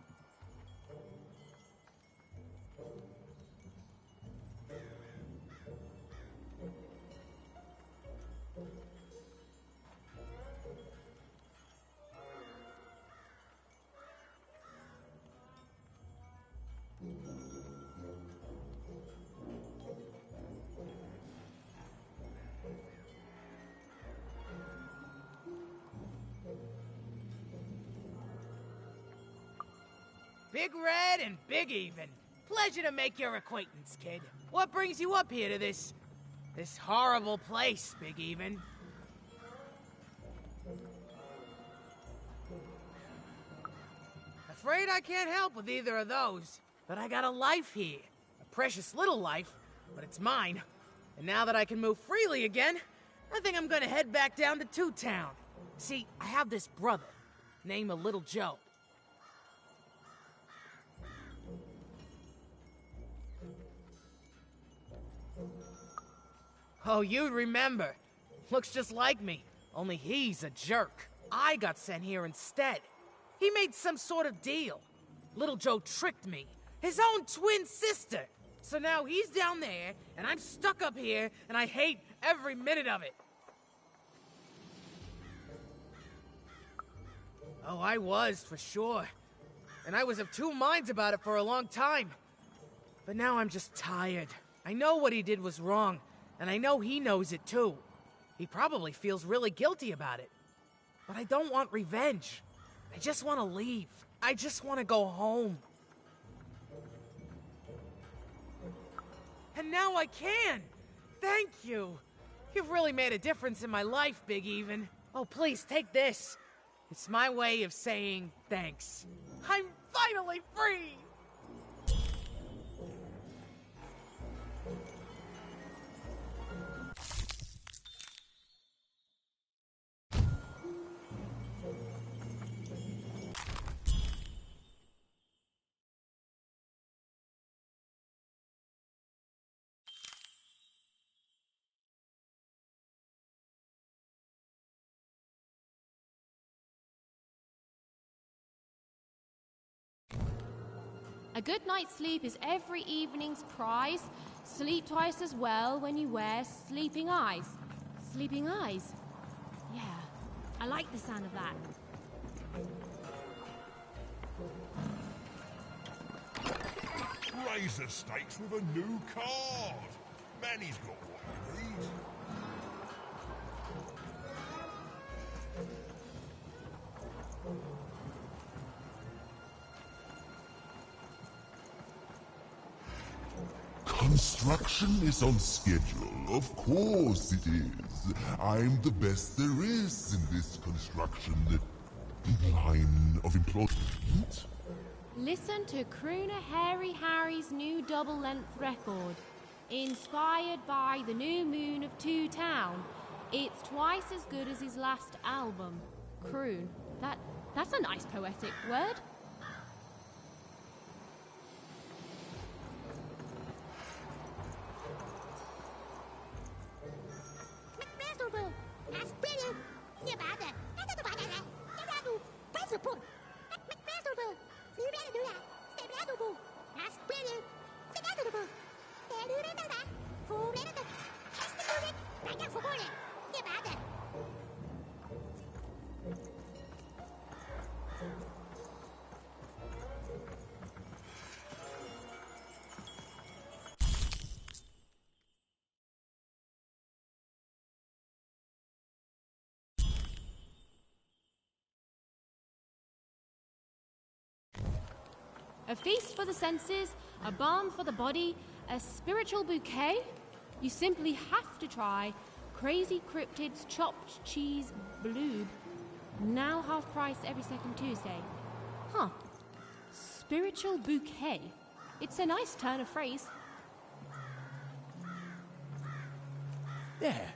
Big Red and Big Even. Pleasure to make your acquaintance, kid. What brings you up here to this horrible place, Big Even? Afraid I can't help with either of those, but I got a life here. A precious little life, but it's mine. And now that I can move freely again, I think I'm gonna head back down to Two Town. See, I have this brother, named Little Joe. Oh, you'd remember. Looks just like me, only he's a jerk. I got sent here instead. He made some sort of deal. Little Joe tricked me, his own twin sister. So now he's down there, and I'm stuck up here, and I hate every minute of it. Oh, I was, for sure. And I was of two minds about it for a long time. But now I'm just tired. I know what he did was wrong, and I know he knows it too. He probably feels really guilty about it. But I don't want revenge. I just want to leave. I just want to go home. And now I can! Thank you! You've really made a difference in my life, Big Even. Oh, please, take this. It's my way of saying thanks. I'm finally free! A good night's sleep is every evening's prize. Sleep twice as well when you wear sleeping eyes. Sleeping eyes? Yeah, I like the sound of that. Raise the stakes with a new card. Manny's got what you need. Construction is on schedule. Of course it is. I'm the best there is in this construction line of employment. Listen to Crooner Hairy Harry's new double-length record. Inspired by the new moon of Two Town. It's twice as good as his last album. Croon. That's a nice poetic word. A feast for the senses, a balm for the body, a spiritual bouquet? You simply have to try Crazy Cryptid's chopped cheese bloob. Now half price every second Tuesday. Huh. Spiritual bouquet. It's a nice turn of phrase. There.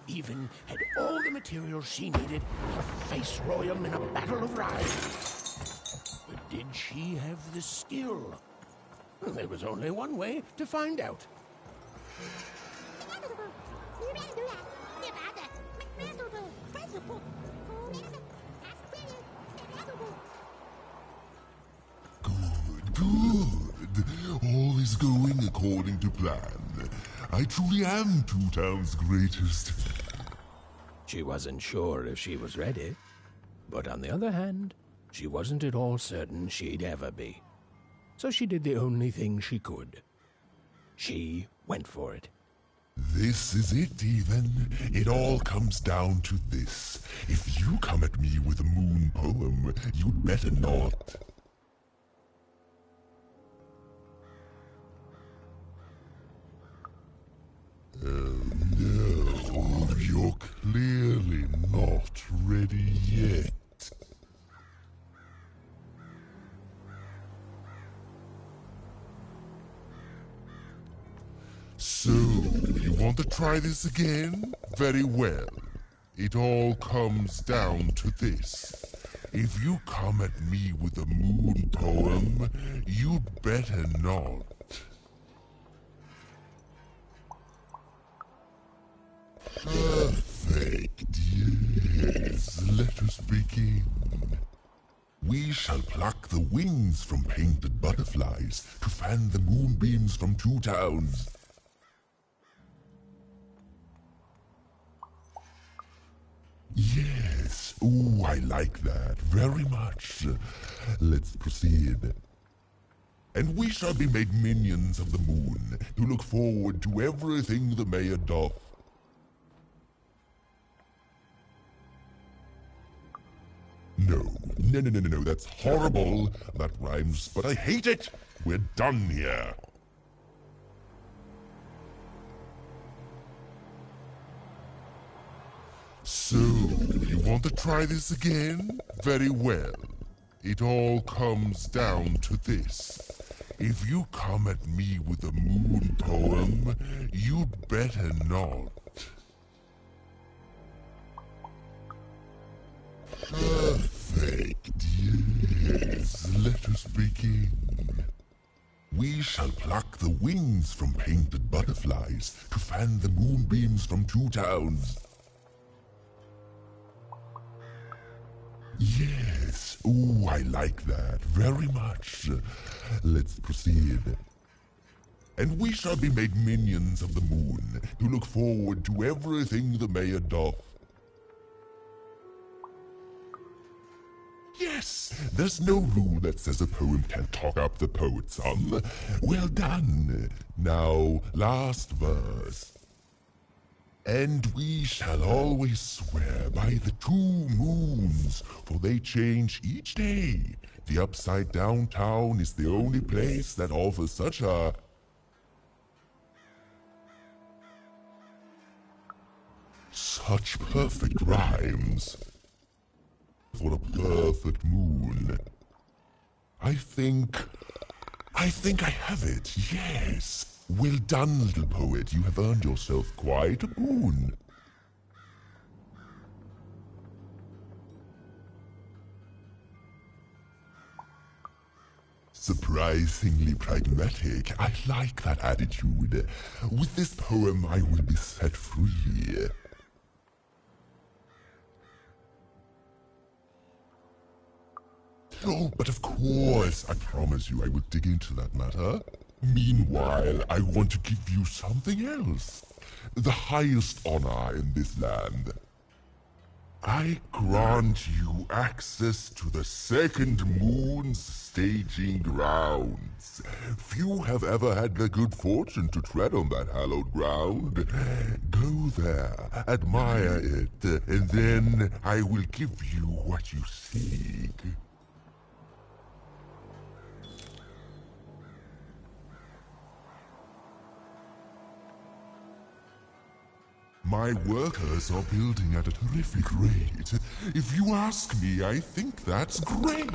Even had all the materials she needed to face Royam in a battle of rhymes. But did she have the skill? Well, there was only one way to find out. Good. All is going according to plan. I truly am Two Town's greatest. She wasn't sure if she was ready, but on the other hand, she wasn't at all certain she'd ever be. So she did the only thing she could. She went for it. This is it, even. It all comes down to this. If you come at me with a moon poem, you'd better not. No, you're clearly not ready yet. So, you want to try this again? Very well. It all comes down to this. If you come at me with a moon poem, you'd better not. Perfect, yes. Let us begin. We shall pluck the wings from painted butterflies to fan the moonbeams from Two Towns. Yes. Ooh, I like that very much. Let's proceed. And we shall be made minions of the moon, to look forward to everything the mayor doth. No, that's horrible. That rhymes, but I hate it. We're done here. So, you want to try this again? Very well. It all comes down to this. If you come at me with a moon poem, you'd better not. Perfect, yes. Let us begin. We shall pluck the wings from painted butterflies to fan the moonbeams from Two Towns. Yes. Ooh, I like that very much. Let's proceed. And we shall be made minions of the moon, to look forward to everything the mayor doth. Yes, there's no rule that says a poem can't talk up the poet's son. Well done. Now, last verse. And we shall always swear by the 2 moons, for they change each day. The upside down town is the only place that offers such a... such perfect rhymes. For a perfect moon. I think I have it, yes. Well done, little poet. You have earned yourself quite a moon. Surprisingly pragmatic. I like that attitude. With this poem, I will be set free. Oh, but of course, I promise you I will dig into that matter. Meanwhile, I want to give you something else. The highest honor in this land. I grant you access to the second moon's staging grounds. Few have ever had the good fortune to tread on that hallowed ground. Go there, admire it, and then I will give you what you seek. My workers are building at a terrific rate. If you ask me, I think that's great.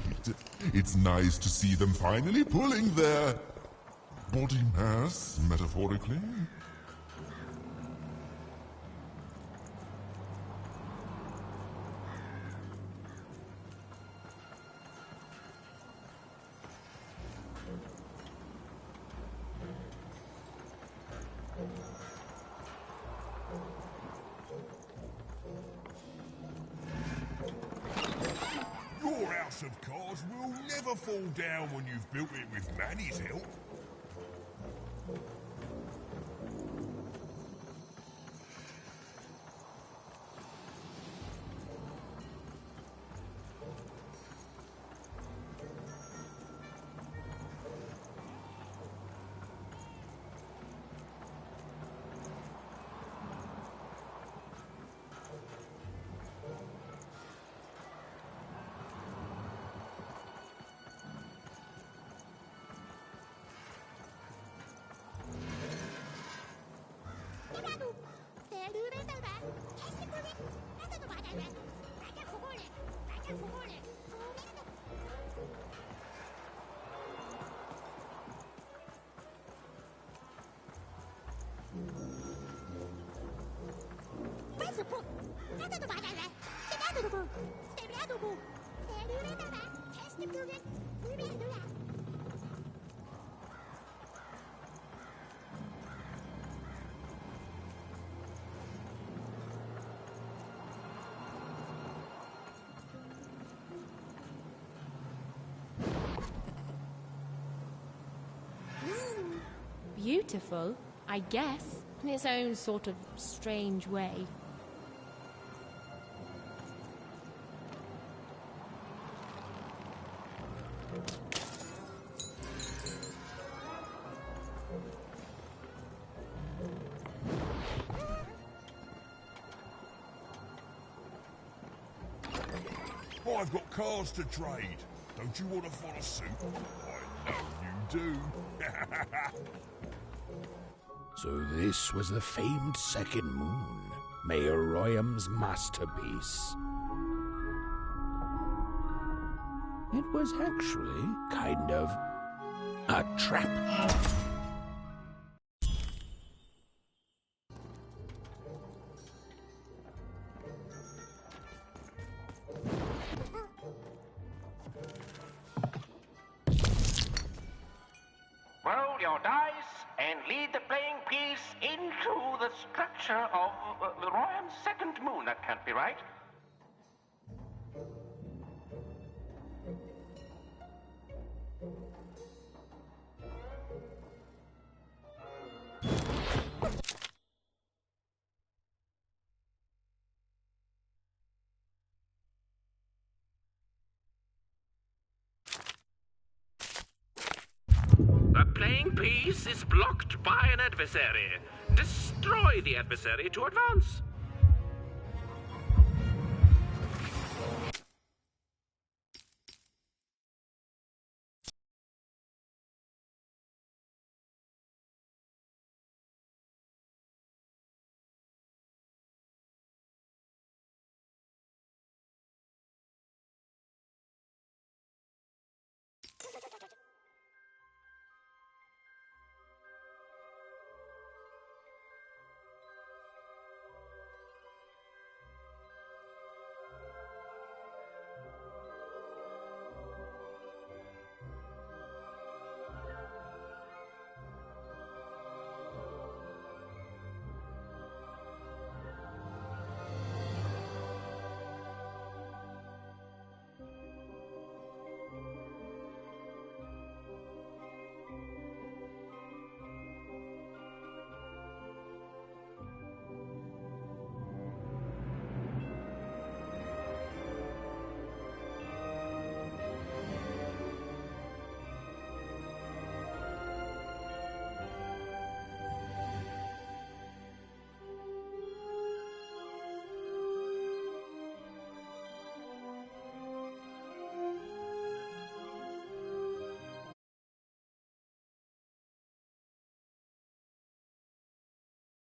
It's nice to see them finally pulling their body mass, metaphorically. Your house of cards will never fall down when you've built it with Manny's help. Beautiful, I guess, in its own sort of strange way. I've got cars to trade. Don't you want to follow suit? I know you do. So this was the famed second moon, Mayor Royam's masterpiece. It was actually kind of a trap. Roll your dice and lead the playing piece into the structure of the Royam's second moon. That can't be right. The playing piece is blocked by an adversary. Destroy the adversary to advance.